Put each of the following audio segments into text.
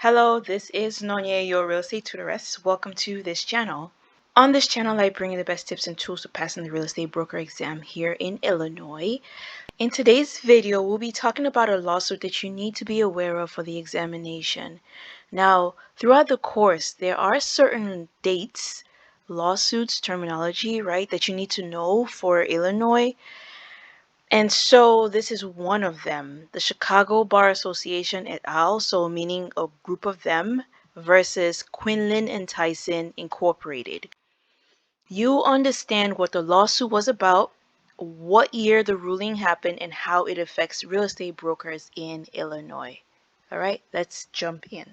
Hello, this is Nonya, your real estate tutoress. Welcome to this channel. On this channel, I bring you the best tips and tools to passing the real estate broker exam here in Illinois. In today's video, we'll be talking about a lawsuit that you need to be aware of for the examination. Now, throughout the course, there are certain dates, lawsuits, terminology, right, that you need to know for Illinois. And so this is one of them, the Chicago Bar Association et al., so meaning a group of them, versus Quinlan and Tyson Incorporated. You understand what the lawsuit was about, what year the ruling happened, and how it affects real estate brokers in Illinois. All right, let's jump in.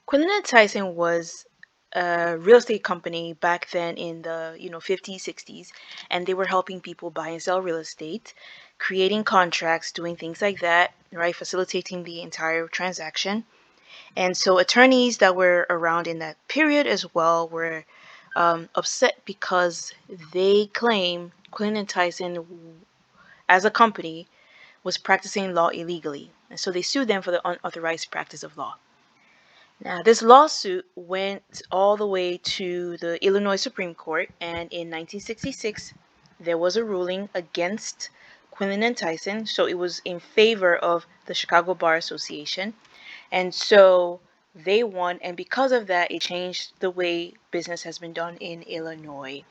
Quinlan and Tyson was a real estate company back then in the 50s, 60s, and they were helping people buy and sell real estate, creating contracts, doing things like that, right, facilitating the entire transaction. And so attorneys that were around in that period as well were upset because they claim Quinlan Tyson as a company was practicing law illegally, and so they sued them for the unauthorized practice of law. Now, this lawsuit went all the way to the Illinois Supreme Court, and in 1966, there was a ruling against Quinlan and Tyson, so it was in favor of the Chicago Bar Association, and so they won, and because of that, it changed the way business has been done in Illinois.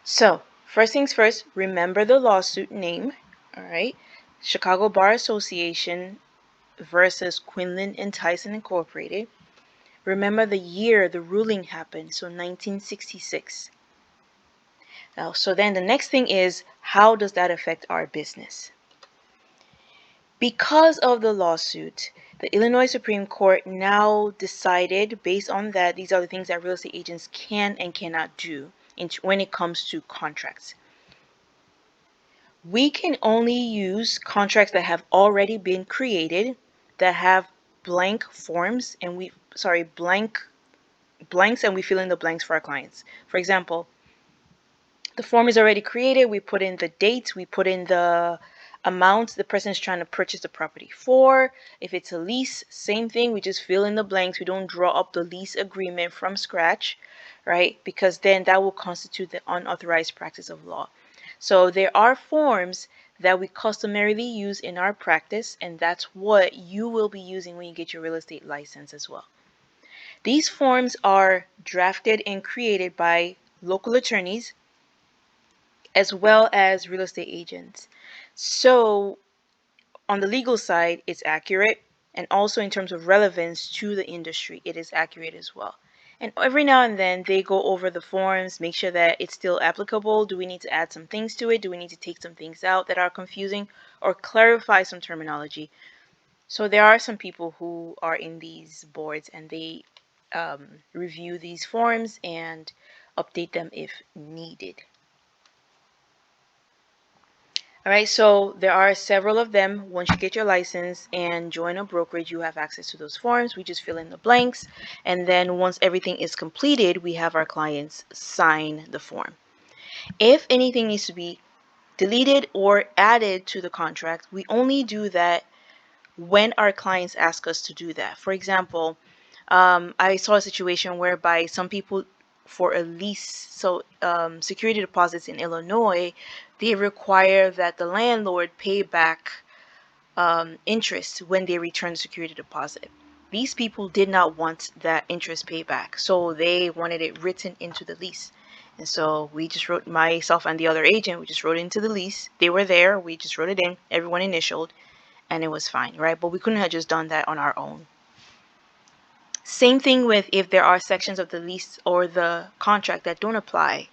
So, first things first, remember the lawsuit name, all right? Chicago Bar Association versus Quinlan and Tyson Incorporated. Remember the year the ruling happened, so 1966. Now, so then the next thing is, how does that affect our business? Because of the lawsuit, the Illinois Supreme Court now decided, based on that, these are the things that real estate agents can and cannot do when it comes to contracts. We can only use contracts that have already been created, that have blank forms, and blanks, and we fill in the blanks for our clients. For example, the form is already created, we put in the dates, we put in the amount the person is trying to purchase the property for. If it's a lease, same thing, we just fill in the blanks. We don't draw up the lease agreement from scratch, right? Because then that will constitute the unauthorized practice of law. So there are forms that we customarily use in our practice, and that's what you will be using when you get your real estate license as well. These forms are drafted and created by local attorneys as well as real estate agents. So on the legal side, it's accurate, and also in terms of relevance to the industry, it is accurate as well. And every now and then they go over the forms, make sure that it's still applicable. Do we need to add some things to it? Do we need to take some things out that are confusing or clarify some terminology? So there are some people who are in these boards, and they review these forms and update them if needed. All right, so there are several of them. Once you get your license and join a brokerage, you have access to those forms. We just fill in the blanks, and then once everything is completed, we have our clients sign the form. If anything needs to be deleted or added to the contract, we only do that when our clients ask us to do that. For example, I saw a situation whereby some people, for a lease, security deposits in Illinois, they require that the landlord pay back interest when they return the security deposit. These people did not want that interest payback, so they wanted it written into the lease. And so we just wrote, myself and the other agent, we just wrote into the lease. They were there, we just wrote it in, everyone initialed, and it was fine, right? But we couldn't have just done that on our own. Same thing with if there are sections of the lease or the contract that don't apply,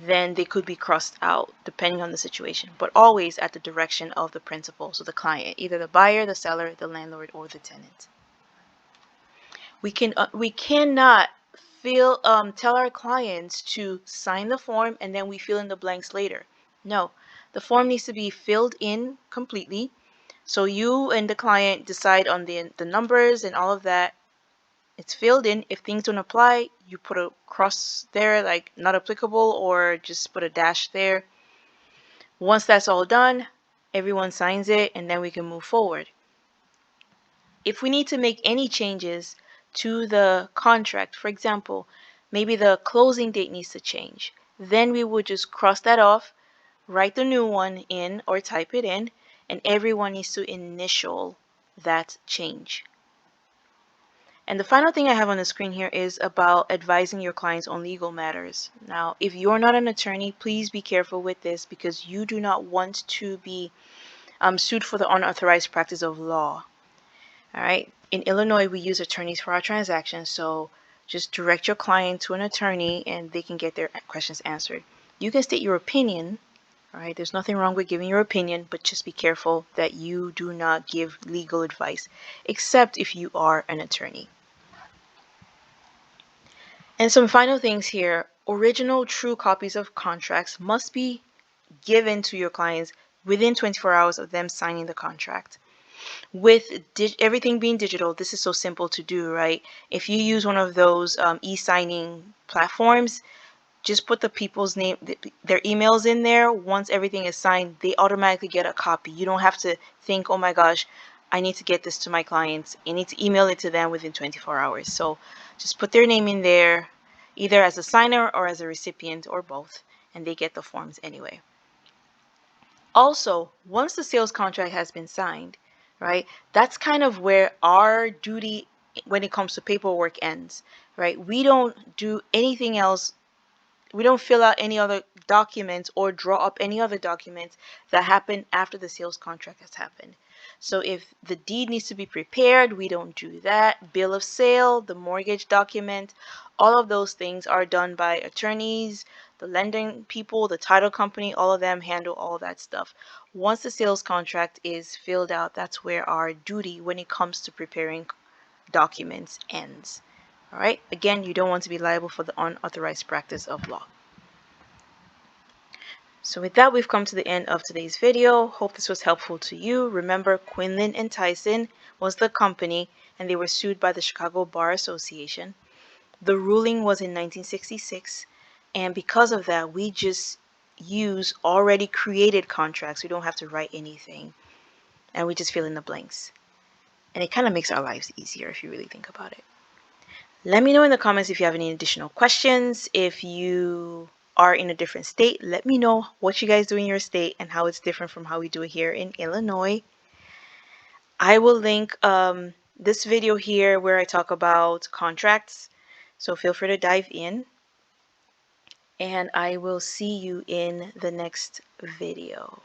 then they could be crossed out depending on the situation, but always at the direction of the principal, so the client, either the buyer, the seller, the landlord, or the tenant. We cannot tell our clients to sign the form and then we fill in the blanks later. No, the form needs to be filled in completely. So you and the client decide on the numbers and all of that. It's filled in. If things don't apply, you put a cross there, like not applicable, or just put a dash there. Once that's all done, everyone signs it, and then we can move forward. If we need to make any changes to the contract, for example, maybe the closing date needs to change, then we would just cross that off, write the new one in or type it in, and everyone needs to initial that change. And the final thing I have on the screen here is about advising your clients on legal matters. Now, if you're not an attorney, please be careful with this because you do not want to be sued for the unauthorized practice of law. All right. In Illinois, we use attorneys for our transactions, so just direct your client to an attorney and they can get their questions answered. You can state your opinion. All right. There's nothing wrong with giving your opinion, but just be careful that you do not give legal advice, except if you are an attorney. And some final things here. Original true copies of contracts must be given to your clients within 24 hours of them signing the contract. With everything being digital, this is so simple to do, right? If you use one of those e-signing platforms, just put the people's name, their emails in there. Once everything is signed, they automatically get a copy. You don't have to think, oh my gosh, I need to get this to my clients. You need to email it to them within 24 hours. So just put their name in there, either as a signer or as a recipient or both, and they get the forms anyway. Also, once the sales contract has been signed, right, that's kind of where our duty when it comes to paperwork ends, right? We don't do anything else. We don't fill out any other documents or draw up any other documents that happen after the sales contract has happened. So if the deed needs to be prepared, we don't do that. Bill of sale, the mortgage document, all of those things are done by attorneys, the lending people, the title company, all of them handle all that stuff. Once the sales contract is filled out, that's where our duty when it comes to preparing documents ends. All right. Again, you don't want to be liable for the unauthorized practice of law. So with that, we've come to the end of today's video. Hope this was helpful to you. Remember, Quinlan and Tyson was the company, and they were sued by the Chicago Bar Association. The ruling was in 1966, and because of that, we just use already created contracts. We don't have to write anything, and we just fill in the blanks. And it kind of makes our lives easier if you really think about it. Let me know in the comments if you have any additional questions. If you are in a different state, let me know what you guys do in your state and how it's different from how we do it here in Illinois. I will link this video here where I talk about contracts, so feel free to dive in. And I will see you in the next video.